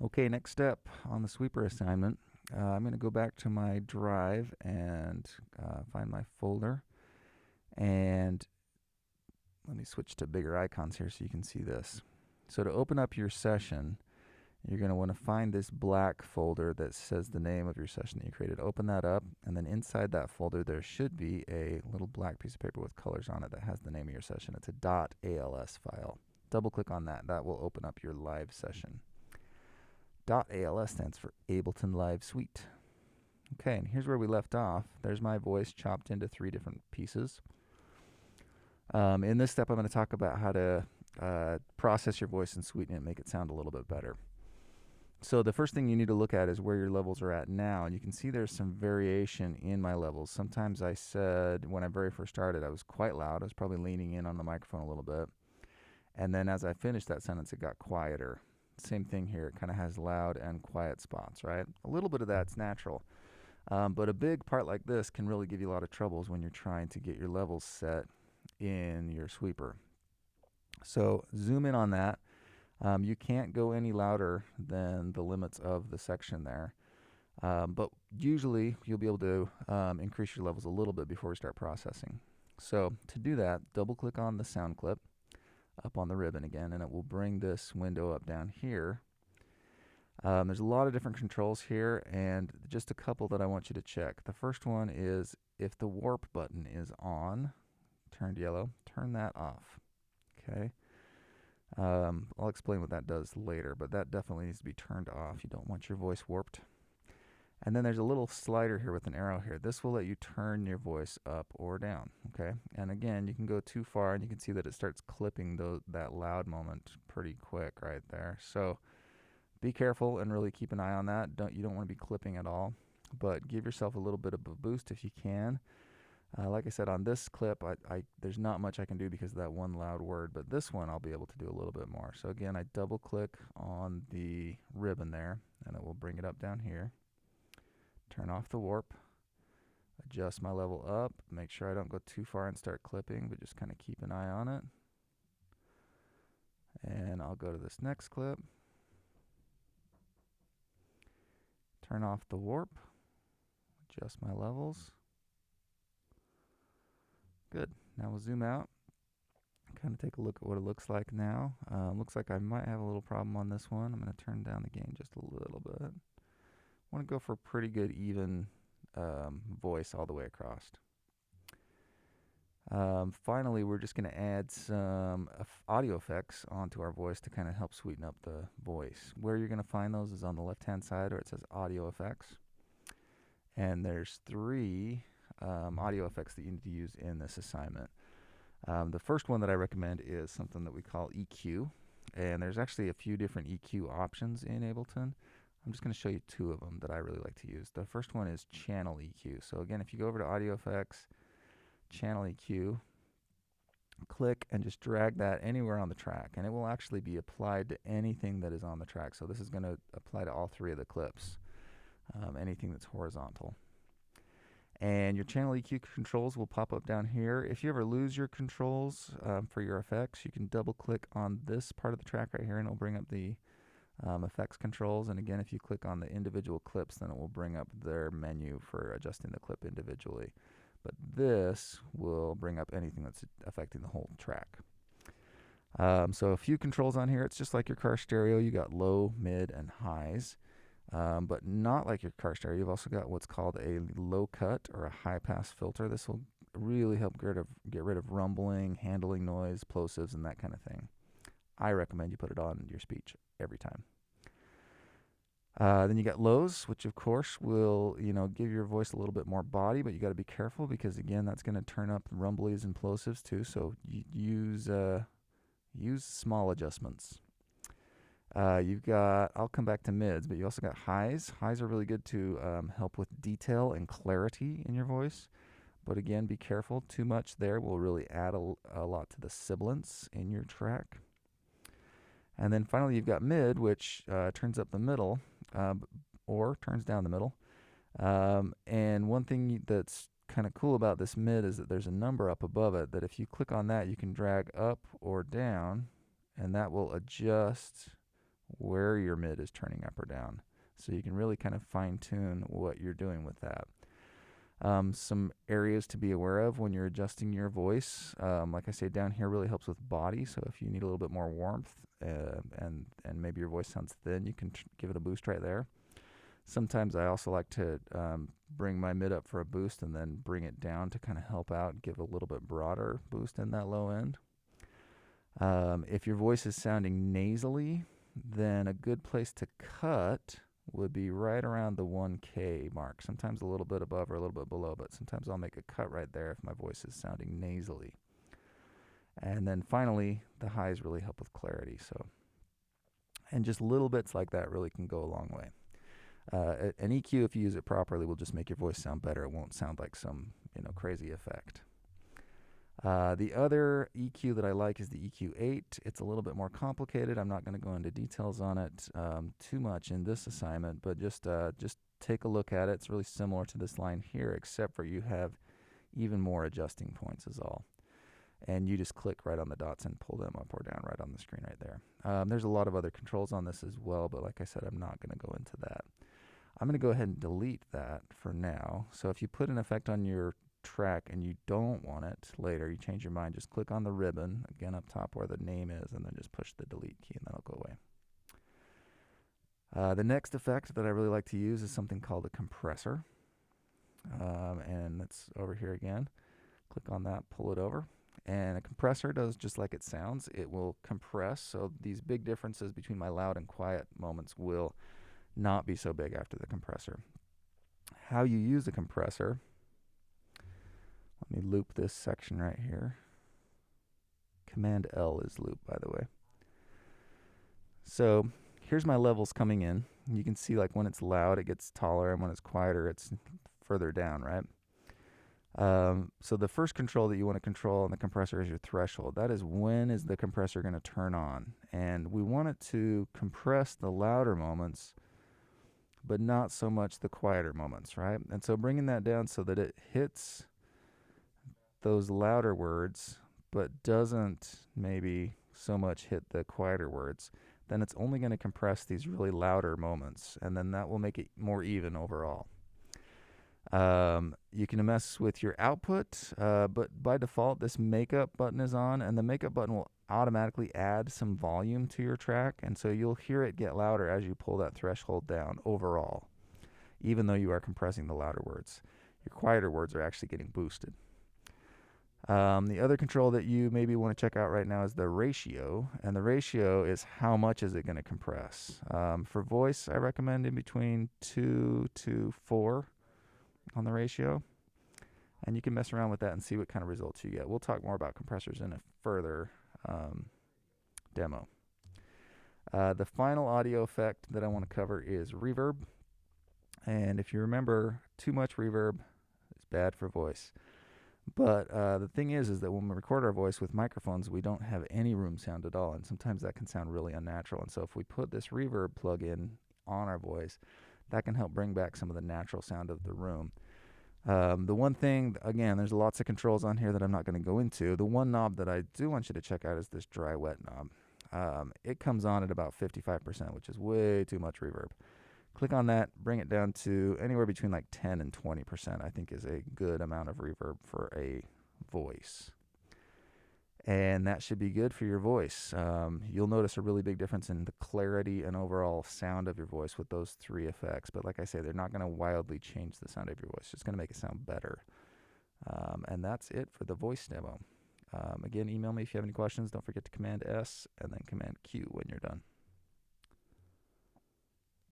Okay, next step on the sweeper assignment. I'm going to go back to my drive and find my folder. And let me switch to bigger icons here so you can see this. So to open up your session, you're going to want to find this black folder that says the name of your session that you created. Open that up, and then inside that folder there should be a little black piece of paper with colors on it that has the name of your session. It's a .als file. Double click on that. That will open up your live session. .als stands for Ableton Live Suite. Okay, and here's where we left off. There's my voice chopped into 3 different pieces. In this step, I'm going to talk about how to process your voice and sweeten it and make it sound a little bit better. So the first thing you need to look at is where your levels are at now. And you can see there's some variation in my levels. Sometimes I said when I very first started, I was quite loud. I was probably leaning in on the microphone a little bit. And then as I finished that sentence, it got quieter. Same thing here. It kind of has loud and quiet spots, right? A little bit of that's natural. But a big part like this can really give you a lot of troubles when you're trying to get your levels set in your sweeper. So zoom in on that. You can't go any louder than the limits of the section there. But usually you'll be able to increase your levels a little bit before we start processing. So to do that, double click on the sound clip up on the ribbon again, and it will bring this window up down here. There's a lot of different controls here, and just a couple that I want you to check. The first one is if the warp button is on, turned yellow, turn that off. Okay. I'll explain what that does later, but that definitely needs to be turned off. You don't want your voice warped. And then there's a little slider here with an arrow here. This will let you turn your voice up or down, okay? And again, you can go too far, and you can see that it starts clipping that loud moment pretty quick right there. So be careful and really keep an eye on that. You don't want to be clipping at all, but give yourself a little bit of a boost if you can. Like I said, on this clip, there's not much I can do because of that one loud word, but this one I'll be able to do a little bit more. So again, I double click on the ribbon there, and it will bring it up down here. Turn off the warp, adjust my level up, make sure I don't go too far and start clipping, but just kind of keep an eye on it. And I'll go to this next clip. Turn off the warp, adjust my levels. Good. Now we'll zoom out, kind of take a look at what it looks like now. Looks like I might have a little problem on this one. I'm going to turn down the gain just a little bit. Want to go for a pretty good even voice all the way across. Finally, we're just going to add some audio effects onto our voice to kind of help sweeten up the voice. Where you're going to find those is on the left-hand side where it says audio effects. And there's 3 audio effects that you need to use in this assignment. The first one that I recommend is something that we call EQ. And there's actually a few different EQ options in Ableton. I'm just going to show you 2 of them that I really like to use. The first one is channel EQ. So again, if you go over to audio effects, channel EQ, click and just drag that anywhere on the track, and it will actually be applied to anything that is on the track. So this is going to apply to all 3 of the clips, anything that's horizontal. And your channel EQ controls will pop up down here. If you ever lose your controls for your effects, you can double click on this part of the track right here, and it'll bring up the effects controls. And again, if you click on the individual clips, then it will bring up their menu for adjusting the clip individually. But this will bring up anything that's affecting the whole track. So a few controls on here. It's just like your car stereo. You got low, mid, and highs. But not like your car stereo. You've also got what's called a low cut or a high pass filter. This will really help get rid of rumbling, handling noise, plosives, and that kind of thing. I recommend you put it on your speech every time. Then you got lows, which of course will, give your voice a little bit more body, but you got to be careful because again, that's going to turn up rumblies and plosives too. So use small adjustments. I'll come back to mids, but you also got highs. Highs are really good to help with detail and clarity in your voice. But again, be careful. Too much there will really add a lot to the sibilance in your track. And then finally, you've got mid, which turns up the middle or turns down the middle. And one thing that's kind of cool about this mid is that there's a number up above it that if you click on that, you can drag up or down, and that will adjust where your mid is turning up or down. So you can really kind of fine tune what you're doing with that. Some areas to be aware of when you're adjusting your voice, like I say, down here really helps with body. So if you need a little bit more warmth and maybe your voice sounds thin, you can give it a boost right there. Sometimes I also like to bring my mid up for a boost and then bring it down to kind of help out and give a little bit broader boost in that low end. If your voice is sounding nasally, then a good place to cut would be right around the 1K mark. Sometimes a little bit above or a little bit below, but sometimes I'll make a cut right there if my voice is sounding nasally. And then finally, the highs really help with clarity. And just little bits like that really can go a long way. An EQ, if you use it properly, will just make your voice sound better. It won't sound like some crazy effect. The other EQ that I like is the EQ8. It's a little bit more complicated. I'm not going to go into details on it too much in this assignment, but just take a look at it. It's really similar to this line here, except for you have even more adjusting points is all. And you just click right on the dots and pull them up or down right on the screen right there. There's a lot of other controls on this as well, but like I said, I'm not going to go into that. I'm going to go ahead and delete that for now. So if you put an effect on your track and you don't want it later, you change your mind, just click on the ribbon again up top where the name is and then just push the delete key and that'll go away. The next effect that I really like to use is something called a compressor, and it's over here again. Click on that, pull it over, and a compressor does just like it sounds. It will compress, so these big differences between my loud and quiet moments will not be so big after the compressor. How you use a compressor, let me loop this section right here. Command L is loop, by the way. So here's my levels coming in. You can see like when it's loud, it gets taller, and when it's quieter, it's further down, right? So the first control that you want to control on the compressor is your threshold. That is when is the compressor going to turn on. And we want it to compress the louder moments, but not so much the quieter moments, right? And so bringing that down so that it hits those louder words, but doesn't maybe so much hit the quieter words, then it's only going to compress these really louder moments, and then that will make it more even overall. You can mess with your output, but by default, this makeup button is on, and the makeup button will automatically add some volume to your track, and so you'll hear it get louder as you pull that threshold down overall, even though you are compressing the louder words. Your quieter words are actually getting boosted. The other control that you maybe want to check out right now is the ratio, and the ratio is how much is it going to compress. For voice, I recommend in between 2 to 4 on the ratio, and you can mess around with that and see what kind of results you get. We'll talk more about compressors in a further demo. The final audio effect that I want to cover is reverb, and if you remember, too much reverb is bad for voice. But the thing is that when we record our voice with microphones, we don't have any room sound at all, and sometimes that can sound really unnatural. And so if we put this reverb plug-in on our voice, that can help bring back some of the natural sound of the room. The one thing, again, there's lots of controls on here that I'm not going to go into. The one knob that I do want you to check out is this dry-wet knob. It comes on at about 55%, which is way too much reverb. Click on that, bring it down to anywhere between like 10 and 20%, I think is a good amount of reverb for a voice. And that should be good for your voice. You'll notice a really big difference in the clarity and overall sound of your voice with those 3 effects. But like I say, they're not going to wildly change the sound of your voice. It's just going to make it sound better. And that's it for the voice demo. Again, email me if you have any questions. Don't forget to Command S and then Command Q when you're done.